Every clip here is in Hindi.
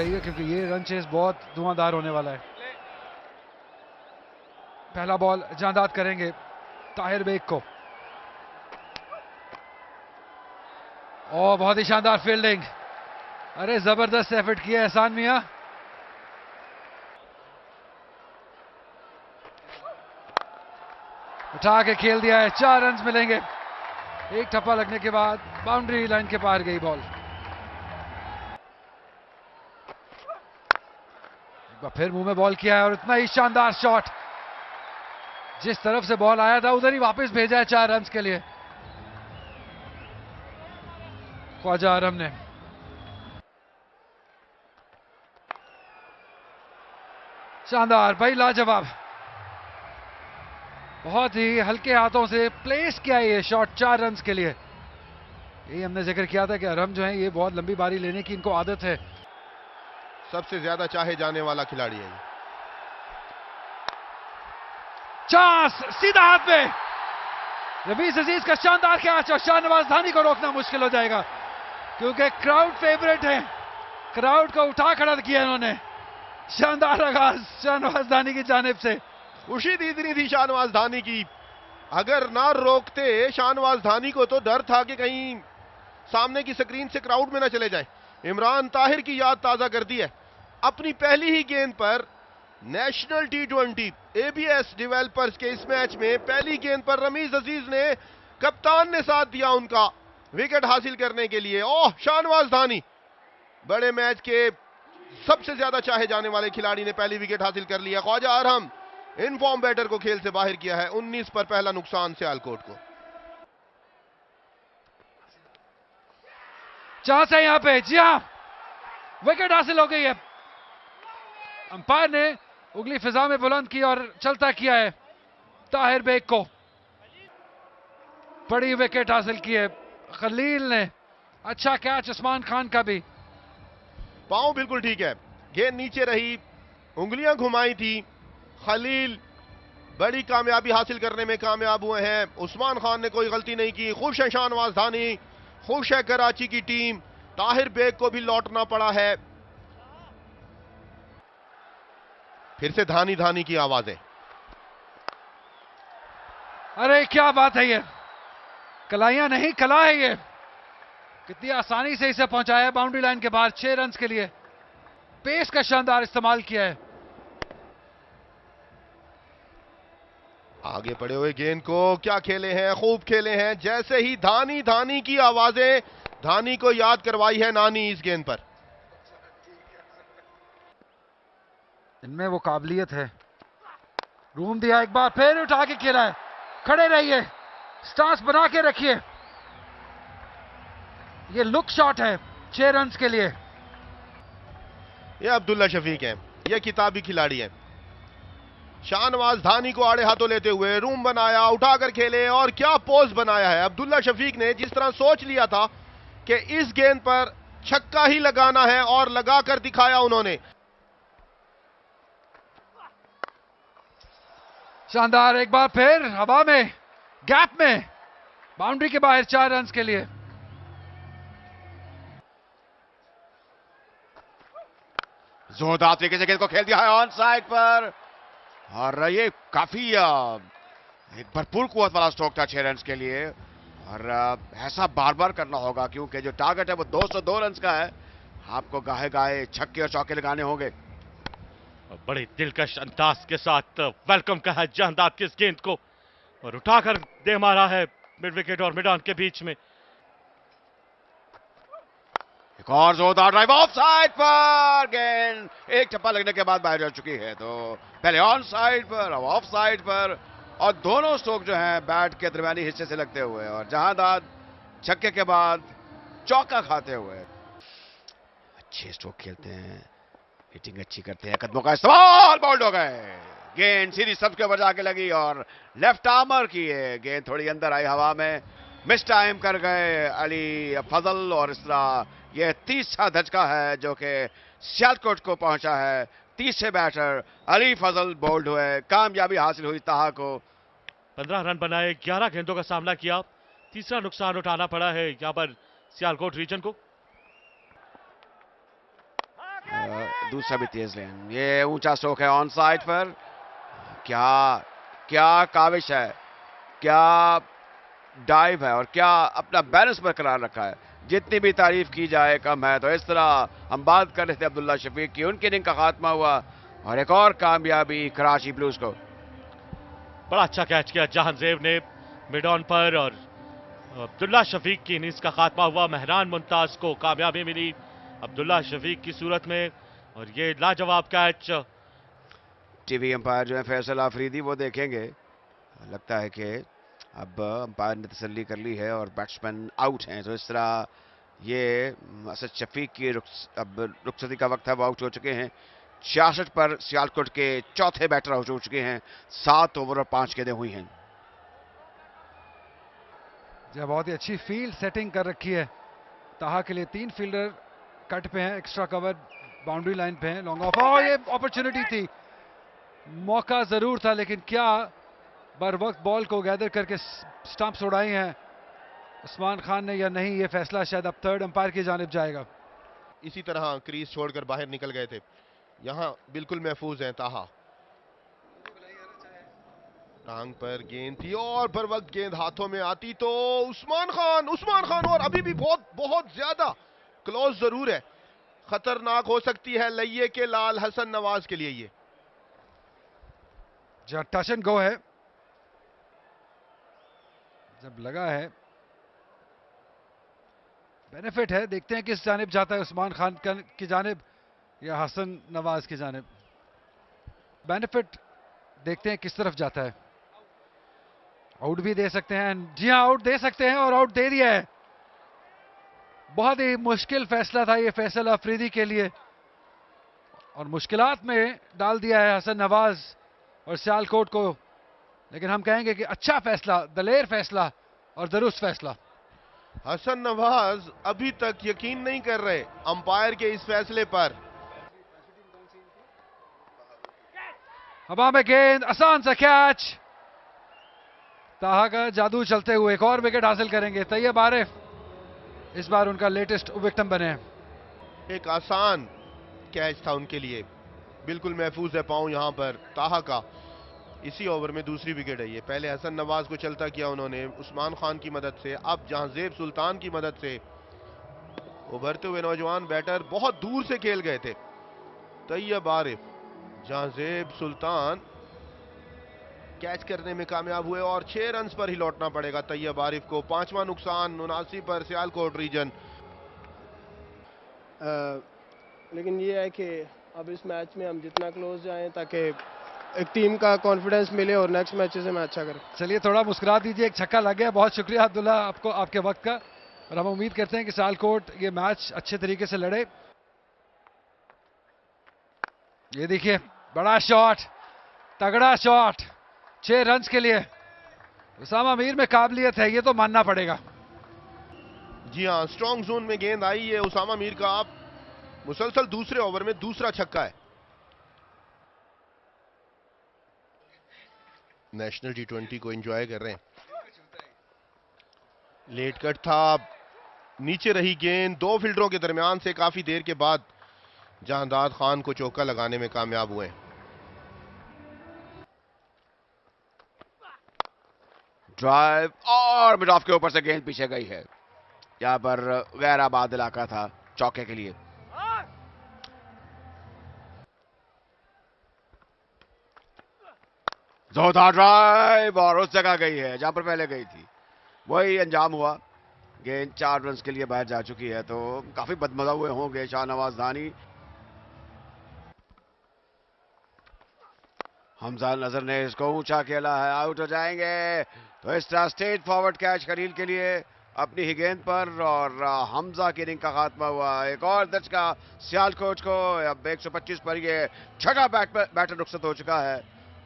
चाहिए क्योंकि ये रन चेस बहुत धुआंधार होने वाला है। पहला बॉल जांदाद करेंगे ताहिर बेग को। और बहुत ही शानदार फील्डिंग, अरे जबरदस्त एफर्ट किया एहसान मियां। उठा के खेल दिया है, 4 रन मिलेंगे। एक ठप्पा लगने के बाद बाउंड्री लाइन के पार गई बॉल। एक बार फिर मुंह में बॉल किया है और इतना ही शानदार शॉट, जिस तरफ से बॉल आया था उधर ही वापस भेजा है 4 रन के लिए ख्वाजा आरम ने। शानदार भाई, लाजवाब, बहुत ही हल्के हाथों से प्लेस किया ये शॉट 4 रन के लिए। यही हमने जिक्र किया था कि अरहम जो है ये बहुत लंबी बारी लेने की इनको आदत है। सबसे ज्यादा चाहे जाने वाला खिलाड़ी है। चांस सीधा हाथ में, रमीज अजीज का शानदार कैच और शाहनवाज धानी को रोकना मुश्किल हो जाएगा क्योंकि क्राउड फेवरेट है। क्राउड को उठा खड़ा किया इन्होंने। शानदार आगाज शाहनवाज धानी की जानिब से। खुशी दी थी शाहनवाज धानी की, अगर ना रोकते शाहनवाज धानी को तो डर था कि कहीं सामने की स्क्रीन से क्राउड में ना चले जाए। इमरान ताहिर की याद ताजा कर दी है। अपनी पहली ही गेंद पर नेशनल टी20 एबीएस डेवलपर्स के इस मैच में पहली गेंद पर रमीज अजीज ने, कप्तान ने साथ दिया उनका विकेट हासिल करने के लिए। ओह, शाहनवाज धानी बड़े मैच के सबसे ज्यादा चाहे जाने वाले खिलाड़ी ने पहली विकेट हासिल कर लिया। ख्वाजा आरम इनफॉर्म बैटर को खेल से बाहर किया है। 19 पर पहला नुकसान सियालकोट को। चांस है यहां पे, जी हां, विकेट हासिल हो गई है। अंपायर ने उंगली फिजा में बुलंद की और चलता किया है ताहिर बेग को। बड़ी विकेट हासिल की है खलील ने। अच्छा कैच उस्मान खान का भी। पांव बिल्कुल ठीक है, गेंद नीचे रही, उंगलियां घुमाई थी। खलील बड़ी कामयाबी हासिल करने में कामयाब हुए हैं। उस्मान खान ने कोई गलती नहीं की। खुश है शाहनवाज धानी, खुश है कराची की टीम। ताहिर बेग को भी लौटना पड़ा है। फिर से धानी धानी की आवाजें। अरे क्या बात है, ये कलाइयां नहीं कला है ये। कितनी आसानी से इसे पहुंचाया बाउंड्री लाइन के बाहर 6 रन के लिए। पेस का शानदार इस्तेमाल किया है। आगे पड़े हुए गेंद को क्या खेले हैं, खूब खेले हैं। जैसे ही धानी धानी की आवाजें, धानी को याद करवाई है नानी इस गेंद पर। इनमें वो काबिलियत है। रूम दिया, एक बार फिर उठा के खेला है। खड़े रहिए, स्टांस बना के रखिए। ये लुक शॉट है 6 रन के लिए। ये अब्दुल्ला शफीक है, ये किताबी खिलाड़ी है। शाहनवाज धानी को आड़े हाथों लेते हुए रूम बनाया, उठाकर खेले और क्या पोज बनाया है अब्दुल्ला शफीक ने। जिस तरह सोच लिया था कि इस गेंद पर छक्का ही लगाना है और लगाकर दिखाया उन्होंने। शानदार, एक बार फिर हवा में, गैप में, बाउंड्री के बाहर 4 रन के लिए। जोरदार तरीके से गेंद को खेल दिया है ऑन साइड पर और ये काफी एक भरपूर कुव्वत वाला स्ट्रोक था 6 रन के लिए। और ऐसा बार बार करना होगा क्योंकि जो टारगेट है वो 202 रन का है। आपको गाहे गाहे छक्के और चौके लगाने होंगे। बड़े दिलकश अंदाज के साथ वेलकम कहा जांदाद की इस गेंद को और उठाकर दे मारा है मिड विकेट और मिड ऑन के बीच में। एक और जोरदार ड्राइव ऑफ साइड पर, गेंद एक टप्पा लगने के बाद बाहर जा चुकी है। तो पहले ऑन साइड पर, अब ऑफ साइड पर और दोनों स्ट्रोक जो हैं बैट के दरमियानी हिस्से से लगते हुए और जहांदाद छक्के के बाद चौका खाते हुए अच्छे स्ट्रोक खेलते हैं, हिटिंग अच्छी करते हैं, कदमों का इस्तेमाल, बाउंड हो गए। गेंद सीधी सब के ऊपर जाके लगी और लेफ्ट आर्मर की है गेंद थोड़ी अंदर आई हवा में, मिस टाइम कर गए अली फजल और इस तरह यह तीसरा धचका है जो कि सियालकोट को पहुंचा है। तीसरे बैटर अली फजल बोल्ड हुए, कामयाबी हासिल हुई ताहा को। 15 रन बनाए, 11 गेंदों का सामना किया, तीसरा नुकसान उठाना पड़ा है यहां पर सियालकोट रीजन को। दूसरा भी तेज लेन, ये ऊंचा स्ट्रोक है ऑन साइड पर। क्या क्या काविश है, क्या डाइव है और क्या अपना बैलेंस बरकरार रखा है। जितनी भी तारीफ की जाए कम है। तो इस तरह हम बात कर रहे थे अब्दुल्ला शफीक की, उनकी इनिंग का खात्मा हुआ और एक और कामयाबी कराची ब्लूज को। बड़ा अच्छा कैच किया जहांजेब ने मिड ऑन पर और अब्दुल्ला शफीक की इनिंग्स का खात्मा हुआ। मेहरान मुमताज को कामयाबी मिली अब्दुल्ला शफीक की सूरत में और ये लाजवाब कैच। टीवी अंपायर जो है फैसल आफरीदी वो देखेंगे। लगता है कि अब अंपायर ने तसल्ली कर ली है और बैट्समैन आउट हैं। तो इस तरह ये असद शफीक की अब रुखसती का वक्त है, वो आउट हो चुके हैं। 66 पर सियालकोट के चौथे बैटर आउट हो चुके हैं। 7 ओवर और 5 गेंदें हुई हैं। जब बहुत ही अच्छी फील्ड सेटिंग कर रखी है ताहा के लिए। 3 फील्डर कट पे हैं, एक्स्ट्रा कवर बाउंड्री लाइन पे हैं। लॉन्ग ऑफ, और ये अपॉर्चुनिटी थी, मौका जरूर था, लेकिन क्या बर वक्त बॉल को गैदर करके स्टंप्स उड़ाई हैं उस्मान खान ने या नहीं, ये फैसला शायद अब थर्ड अंपायर की जानिब जाएगा। इसी तरह क्रीज छोड़कर बाहर निकल गए थे, यहां बिल्कुल महफूज हैं ताहा। टांग पर गेंद थी और बर वक्त गेंद हाथों में आती तो उस्मान खान और अभी भी बहुत ज्यादा क्लोज जरूर है। खतरनाक हो सकती है लइये के लाल हसन नवाज के लिए। ये जब टच एंड गो है, जब लगा है, बेनिफिट है। देखते हैं किस जानिब जाता है, उस्मान खान की जानिब या हसन नवाज की जानिब। बेनिफिट देखते हैं किस तरफ जाता है। आउट भी दे सकते हैं, जी हां आउट दे सकते हैं और आउट दे दिया है। बहुत ही मुश्किल फैसला था ये फैसल अफरीदी के लिए और मुश्किलात में डाल दिया है हसन नवाज और सियालकोट को। लेकिन हम कहेंगे कि अच्छा फैसला, दलेर फैसला और दुरुस्त फैसला। हसन नवाज अभी तक यकीन नहीं कर रहे अंपायर के इस फैसले पर। हवा में गेंद, आसान सा कैच। ताहा का जादू चलते हुए एक और विकेट हासिल करेंगे तैयब आरिफ, इस बार उनका लेटेस्ट विक्टिम बने हैं। एक आसान कैच था उनके लिए, बिल्कुल महफूज है पांव यहां पर ताहा का। इसी ओवर में दूसरी विकेट है ये। पहले हसन नवाज को चलता किया उन्होंने उस्मान खान की मदद से, अब जहांजेब सुल्तान की मदद से। उभरते हुए नौजवान बैटर बहुत दूर से खेल गए थे। तैयब आरिफ, जहांजेब सुल्तान कैच करने में कामयाब हुए और 6 रन्स पर ही लौटना पड़ेगा तैयब आरिफ को। 5वां नुकसान 79 पर सियालकोट रीजन। लेकिन ये है कि अब इस मैच में हम जितना क्लोज जाएं ताकि एक टीम का कॉन्फिडेंस मिले और नेक्स्ट मैचेस में अच्छा करें। चलिए थोड़ा मुस्कुरा दीजिए, एक छक्का लग गया। बहुत शुक्रिया अब्दुल्ला आपको, आपके वक्त का। और हम उम्मीद करते हैं कि सियालकोट ये मैच अच्छे तरीके से लड़े। ये देखिए बड़ा शॉट, तगड़ा शॉट, 6 रन्स के लिए। उसामा मीर में काबिलियत है, ये तो मानना पड़ेगा। जी हाँ, स्ट्रॉन्ग जोन में गेंद आई है उसामा मीर का। आप मुसलसल दूसरे ओवर में दूसरा छक्का है। नेशनल T20 को एंजॉय कर रहे हैं। लेट कट था, नीचे रही गेंद, 2 फील्डरों के दरमियान से काफी देर के बाद जहांदाद खान को चौका लगाने में कामयाब हुए। ड्राइव और मिड ऑफ के ऊपर से गेंद पीछे गई है। यहां पर गैर आबाद इलाका था चौके के लिए। जोरदार ड्राइव और उस जगह गई है जहां पर पहले गई थी। वही अंजाम हुआ। गेंद 4 रन्स के लिए बाहर जा चुकी है। तो काफी बदमजा हुए होंगे शाहनवाज धानी। हमजा नजर ने इसको ऊंचा खेला है, आउट हो जाएंगे। तो इस तरह स्ट्रेट फॉरवर्ड कैच खलील के लिए अपनी ही गेंद पर और हमजा की इनिंग का खात्मा हुआ। एक और दचका सियालकोट को। अब 125 पर ये छठा बैटर रुखसत हो चुका है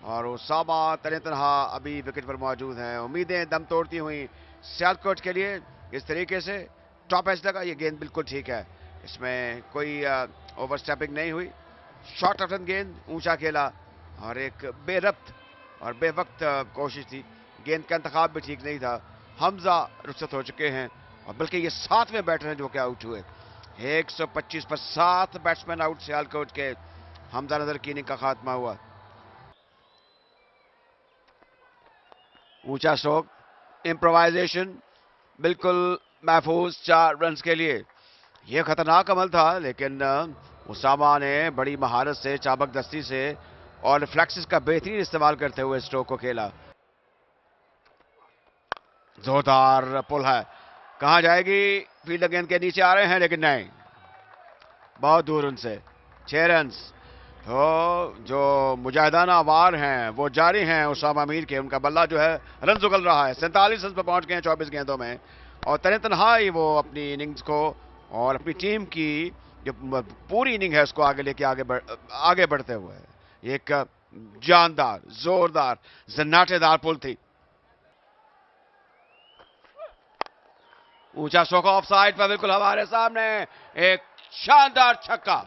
और उसामा तनहा अभी विकेट पर मौजूद हैं। उम्मीदें दम तोड़ती हुई सियालकोट के लिए। इस तरीके से टॉप एज लगा, ये गेंद बिल्कुल ठीक है, इसमें कोई ओवर स्टेपिंग नहीं हुई। शॉर्ट ऑफ गेंद, ऊंचा खेला और एक बेरब्त और बेवक्त कोशिश थी। गेंद का इंतखाब भी ठीक नहीं था। हमजा रुखसत हो चुके हैं और बल्कि ये 7वें बैटर हैं जो कि आउट हुए। 125 पर 7 बैट्समैन आउट सियालकोट के। हमजा नजर की इनिंग का खात्मा हुआ। ऊंचा स्ट्रोक, इम्प्रोवाइजेशन बिल्कुल महफूज 4 रन के लिए। यह खतरनाक अमल था, लेकिन उसामा ने बड़ी महारत से, चाबकदस्ती से और रिफ्लेक्सेस का बेहतरीन इस्तेमाल करते हुए स्ट्रोक को खेला। जोरदार पुल है, कहां जाएगी? फील्डर गेंद के नीचे आ रहे हैं, लेकिन नहीं, बहुत दूर उनसे। 6 रन। तो जो मुजाहिदाना वार हैं वो जारी हैं उसामा मीर के। उनका बल्ला जो है रन उगल रहा है। 47 रन पर पहुंच गए हैं 24 गेंदों में, और तन्हाई वो अपनी इनिंग्स को और अपनी टीम की जो पूरी इनिंग है उसको आगे लेके आगे बढ़ते हुए। एक जानदार, जोरदार, जन्नाटेदार पुल थी। ऊंचा स्ट्रोक ऑफ साइड पर बिल्कुल हमारे सामने। एक शानदार छक्का।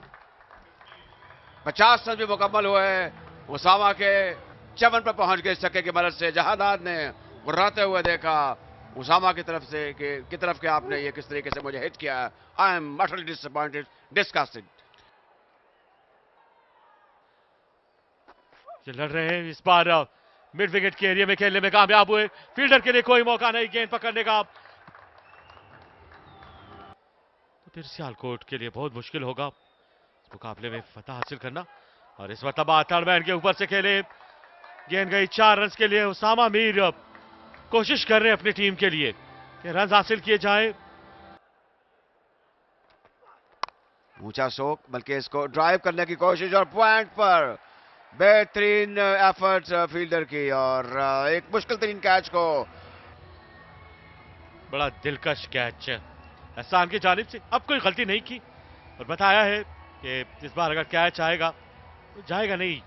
50 रन भी मुकम्मल हुए। उसामा के चमन पर पहुंच गए इस छक्के की मदद से। जहादाद ने गुर्राते हुए देखा उसामा की तरफ से कि आपने ये किस तरीके से मुझे हिट किया। I am utterly disappointed, disgusted. लड़ रहे हैं इस बार मिड विकेट के एरिया में खेलने में कामयाब हुए। फील्डर के लिए कोई मौका नहीं गेंद पकड़ने का। तो फिर सियालकोट के लिए बहुत मुश्किल होगा इस मुकाबले में फतह हासिल करना। और इस मरतबा थर्ड मैन के ऊपर से खेले, गेंद गई 4 रन के लिए। उसामा मीर कोशिश कर रहे हैं अपनी टीम के लिए कि रन हासिल किए जाएं। ऊंचा स्ट्रोक, बल्कि इसको ड्राइव करने की कोशिश, और पॉइंट पर बेहतरीन एफर्ट फील्डर की, और एक मुश्किल तरीन कैच को। बड़ा दिलकश कैच एहसान की जानिब से। अब कोई गलती नहीं की, और बताया है कि इस बार अगर कैच आएगा तो जाएगा नहीं।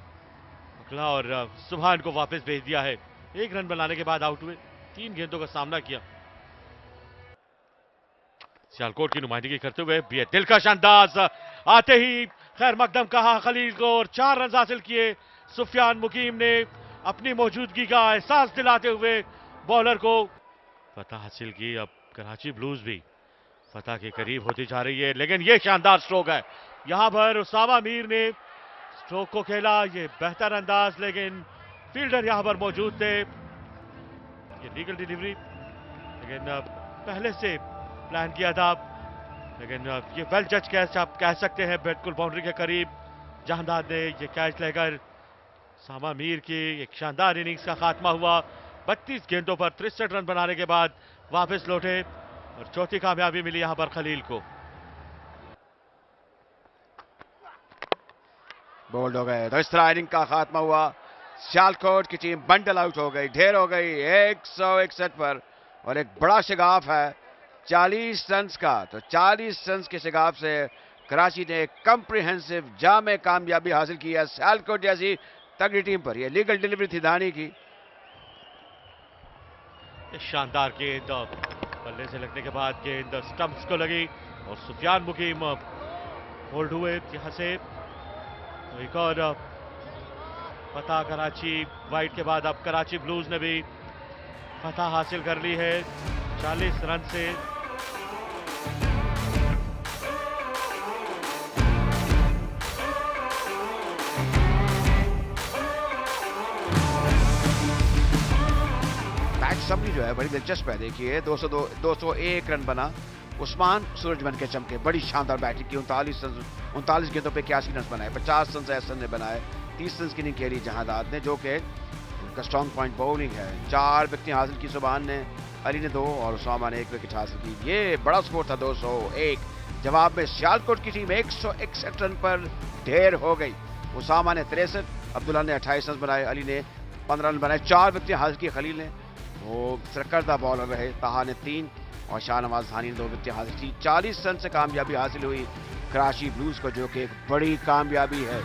अगला और सुभान को वापस भेज दिया है। 1 रन बनाने के बाद आउट हुए, 3 गेंदों का सामना किया। सियालकोट की नुमाइंदगी करते हुए भी दिलकश अंदाज आते ही खैर मकदम कहा खलील को, और 4 रन हासिल किए। सुफियान मुकीम ने अपनी मौजूदगी का एहसास दिलाते हुए बॉलर को फतह हासिल की। अब कराची ब्लूज भी फतह के करीब होती जा रही है, लेकिन यह शानदार स्ट्रोक है। यहां पर उसामा मीर ने स्ट्रोक को खेला, ये बेहतर अंदाज, लेकिन फील्डर यहां पर मौजूद थे। ये लीगल डिलीवरी, लेकिन पहले से प्लान किया था, लेकिन ये वेल जज कैच आप कह सकते हैं। बिल्कुल बाउंड्री के करीब जहांदाद ने ये कैच लेकर उसामा मीर की एक शानदार इनिंग्स का खात्मा हुआ। 32 गेंदों पर 63 रन बनाने के बाद वापस लौटे, और चौथी कामयाबी मिली यहां पर खलील को। बोल्ड हो गए, तो इस तरह इनिंग का खात्मा हुआ। सियालकोट की टीम बंडल आउट हो गई, ढेर हो गई 161 पर, और एक बड़ा शिगाफ है 40 रन का। तो 40 रन के शिगाफ से कराची ने एक कॉम्प्रिहेंसिव जामे कामयाबी हासिल की है सियालकोट जैसी तगड़ी टीम पर। यह लीगल डिलीवरी थी धानी की। शानदार गेंद बल्ले से लगने के बाद गेंद स्टंप्स को लगी, और सुफियान मुकीम होल्ड हुए यहां से। तो एक और फतह कराची वाइट के बाद अब कराची ब्लूज ने भी फतह हासिल कर ली है 40 रन से। समरी जो है बड़ी दिलचस्प है। देखिए 201 रन बना। उस्मान सूरजमन के चमके, बड़ी शानदार बैटिंग की। 39 गेंदों पे 81 रन बनाए। 50 रन एहसन ने बनाए। 30 रन की इनिंग खेली जहादाद ने, जो कि उनका स्ट्रॉन्ग पॉइंट बॉलिंग है। 4 विकेटें हासिल की सुभान ने, अली ने 2 और उसामा ने 1 विकेट हासिल की। ये बड़ा स्कोर था 201। जवाब में सियालकोट की टीम 161 रन पर ढेर हो गई। उसामा ने 63, अब्दुल्ला ने 28 रन बनाए, अली ने 15 रन बनाए। 4 विकेटें हासिल की खलील ने, वो सरकर्दा बॉलर रहे। ताहा ने 3 और शाहनवाज धानी ने 2 विकेटें हासिल की। 40 रन से कामयाबी हासिल हुई कराची ब्लूज को, जो कि एक बड़ी कामयाबी है।